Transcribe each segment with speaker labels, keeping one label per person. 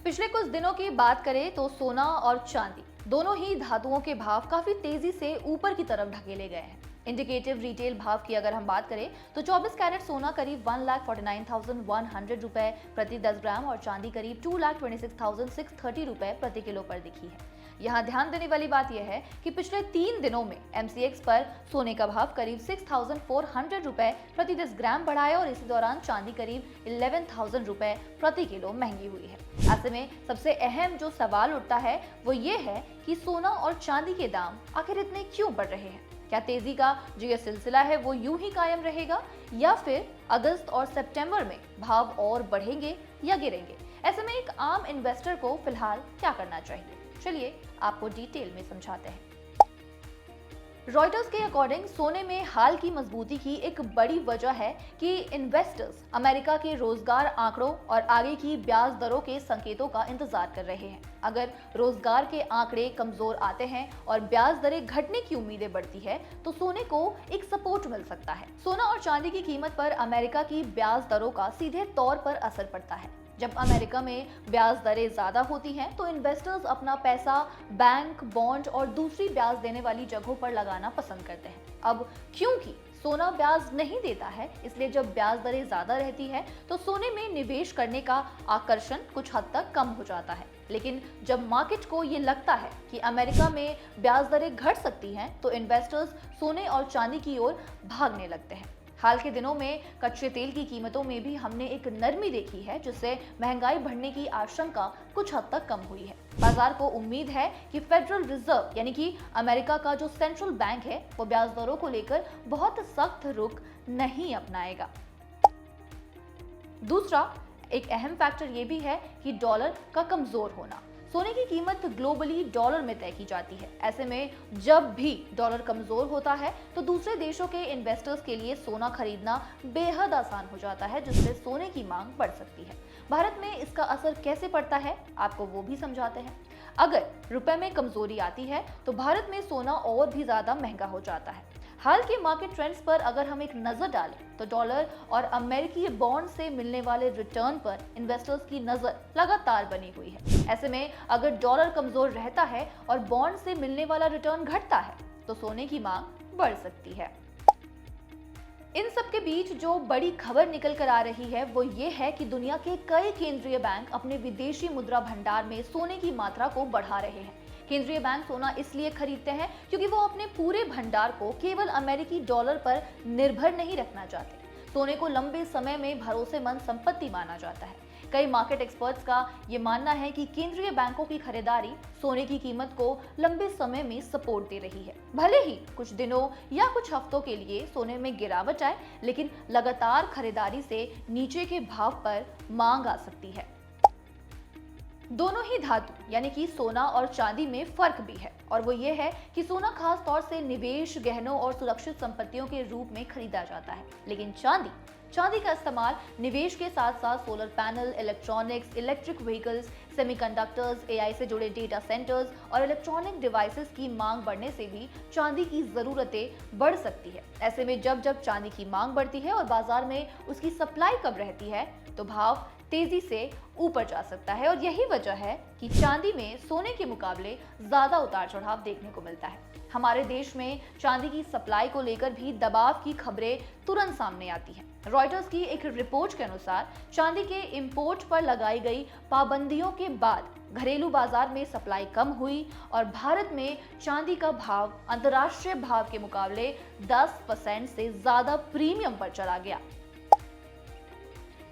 Speaker 1: पिछले कुछ दिनों की बात करें तो सोना और चांदी दोनों ही धातुओं के भाव काफी तेजी से ऊपर की तरफ ढकेले गए हैं। इंडिकेटिव रिटेल भाव की अगर हम बात करें तो 24 कैरेट सोना करीब 1,49,100 रुपए प्रति 10 ग्राम और चांदी करीब 2,26,630 रुपए प्रति किलो पर दिखी है। यहाँ ध्यान देने वाली बात यह है कि पिछले 3 दिनों में MCX पर सोने का भाव करीब 6,400 रुपए प्रति 10 ग्राम बढ़ा है और इसी दौरान चांदी करीब 11,000 रुपए प्रति किलो महंगी हुई है। ऐसे में सबसे अहम जो सवाल उठता है वो ये है कि सोना और चांदी के दाम आखिर इतने क्यों बढ़ रहे हैं। क्या तेजी का जो ये सिलसिला है वो यूं ही कायम रहेगा या फिर अगस्त और सितंबर में भाव और बढ़ेंगे या गिरेंगे। ऐसे में एक आम इन्वेस्टर को फिलहाल क्या करना चाहिए, चलिए आपको डिटेल में समझाते हैं। रॉयटर्स के अकॉर्डिंग सोने में हाल की मजबूती की एक बड़ी वजह है कि इन्वेस्टर्स अमेरिका के रोजगार आंकड़ों और आगे की ब्याज दरों के संकेतों का इंतजार कर रहे हैं। अगर रोजगार के आंकड़े कमजोर आते हैं और ब्याज दरें घटने की उम्मीदें बढ़ती है तो सोने को एक सपोर्ट मिल सकता है। सोना और चांदी की कीमत पर अमेरिका की ब्याज दरों का सीधे तौर पर असर पड़ता है। जब अमेरिका में ब्याज दरें ज्यादा होती हैं तो इन्वेस्टर्स अपना पैसा बैंक, बॉन्ड और दूसरी ब्याज देने वाली जगहों पर लगाना पसंद करते हैं। अब क्योंकि सोना ब्याज नहीं देता है, इसलिए जब ब्याज दरें ज्यादा रहती है तो सोने में निवेश करने का आकर्षण कुछ हद तक कम हो जाता है। लेकिन जब मार्केट को ये लगता है कि अमेरिका में ब्याज दरें घट सकती हैं तो इन्वेस्टर्स सोने और चांदी की ओर भागने लगते हैं। हाल के दिनों में कच्चे तेल की कीमतों में भी हमने एक नरमी देखी है, जिससे महंगाई बढ़ने की आशंका कुछ हद तक कम हुई है। बाजार को उम्मीद है कि फेडरल रिजर्व यानी कि अमेरिका का जो सेंट्रल बैंक है वो ब्याज दरों को लेकर बहुत सख्त रुख नहीं अपनाएगा। दूसरा एक अहम फैक्टर ये भी है कि डॉलर का कमजोर होना। सोने की कीमत ग्लोबली डॉलर में तय की जाती है। ऐसे में जब भी डॉलर कमजोर होता है तो दूसरे देशों के इन्वेस्टर्स के लिए सोना खरीदना बेहद आसान हो जाता है, जिससे सोने की मांग बढ़ सकती है। भारत में इसका असर कैसे पड़ता है आपको वो भी समझाते हैं। अगर रुपए में कमजोरी आती है तो भारत में सोना और भी ज्यादा महंगा हो जाता है। हाल के मार्केट ट्रेंड्स पर अगर हम एक नजर डालें तो डॉलर और अमेरिकी बॉन्ड से मिलने वाले रिटर्न पर इन्वेस्टर्स की नजर लगातार बनी हुई है। ऐसे में अगर डॉलर कमजोर रहता है और बॉन्ड से मिलने वाला रिटर्न घटता है तो सोने की मांग बढ़ सकती है। इन सब के बीच जो बड़ी खबर निकल कर आ रही है वो ये है कि दुनिया के कई केंद्रीय बैंक अपने विदेशी मुद्रा भंडार में सोने की मात्रा को बढ़ा रहे हैं। केंद्रीय बैंक सोना इसलिए खरीदते हैं क्योंकि वो अपने पूरे भंडार को केवल अमेरिकी डॉलर पर निर्भर नहीं रखना चाहते। सोने को लंबे समय में भरोसेमंद संपत्ति माना जाता है। कई मार्केट एक्सपर्ट्स का ये मानना है कि केंद्रीय बैंकों की खरीदारी सोने की कीमत को लंबे समय में सपोर्ट दे रही है। भले ही कुछ दिनों या कुछ हफ्तों के लिए सोने में गिरावट आए, लेकिन लगातार खरीदारी से नीचे के भाव पर मांग आ सकती है। दोनों ही धातु यानी कि सोना और चांदी में फर्क भी है और वो ये है कि सोना खास तौर से निवेश, गहनों और सुरक्षित संपत्तियों के रूप में खरीदा जाता है, लेकिन चांदी का इस्तेमाल निवेश के साथ साथ solar panel, electronics, electric vehicles, semiconductors, AI से जुड़े डेटा सेंटर्स और इलेक्ट्रॉनिक डिवाइसेस की मांग बढ़ने से भी चांदी की जरूरतें बढ़ सकती है। ऐसे में जब चांदी की मांग बढ़ती है और बाजार में उसकी सप्लाई कम रहती है तो भाव तेजी से ऊपर जा सकता है और यही वजह है कि चांदी में सोने के मुकाबले ज्यादा उतार चढ़ाव देखने को मिलता है। हमारे देश में चांदी की सप्लाई को लेकर भी दबाव की खबरें तुरंत सामने आती हैं। रॉयटर्स की एक रिपोर्ट के अनुसार चांदी के इंपोर्ट पर लगाई गई पाबंदियों के बाद घरेलू बाजार में सप्लाई कम हुई और भारत में चांदी का भाव अंतर्राष्ट्रीय भाव के मुकाबले 10% से ज्यादा प्रीमियम पर चला गया।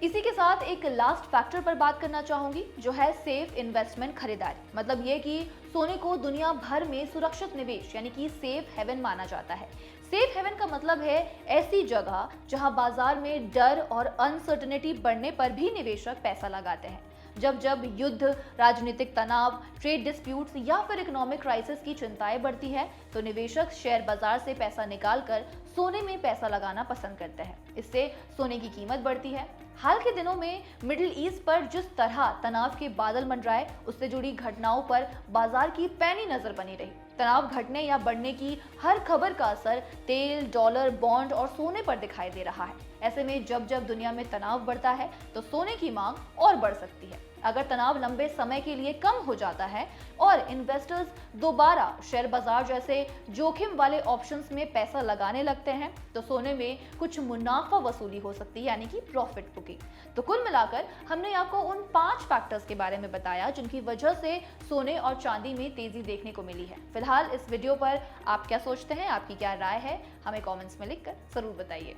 Speaker 1: इसी के साथ एक लास्ट फैक्टर पर बात करना चाहूंगी जो है सेफ इन्वेस्टमेंट खरीदारी। मतलब ये कि सोने को दुनिया भर में सुरक्षित निवेश यानी कि सेफ हेवन माना जाता है। सेफ हेवन का मतलब है ऐसी जगह जहां बाजार में डर और अनसर्टेनिटी बढ़ने पर भी निवेशक पैसा लगाते हैं। जब युद्ध, राजनीतिक तनाव, ट्रेड डिस्प्यूट्स या फिर इकोनॉमिक क्राइसिस की चिंताएं बढ़ती है तो निवेशक शेयर बाजार से पैसा निकालकर सोने में पैसा लगाना पसंद करते हैं। इससे सोने की कीमत बढ़ती है। हाल के दिनों में मिडिल ईस्ट पर जिस तरह तनाव के बादल मंडराए उससे जुड़ी घटनाओं पर बाजार की पैनी नजर बनी रही। तनाव घटने या बढ़ने की हर खबर का असर तेल, डॉलर, बॉन्ड और सोने पर दिखाई दे रहा है। ऐसे में जब जब दुनिया में तनाव बढ़ता है तो सोने की मांग और बढ़ सकती है। अगर तनाव लंबे समय के लिए कम हो जाता है और इन्वेस्टर्स दोबारा शेयर बाजार जैसे जोखिम वाले ऑप्शंस में पैसा लगाने लगते हैं तो सोने में कुछ मुनाफा वसूली हो सकती है, यानी कि प्रॉफिट बुकिंग। तो कुल मिलाकर हमने आपको उन 5 फैक्टर्स के बारे में बताया जिनकी वजह से सोने और चांदी में तेजी देखने को मिली है। फिलहाल इस वीडियो पर आप क्या सोचते हैं, आपकी क्या राय है, हमें कमेंट्स में लिखकर जरूर बताइए।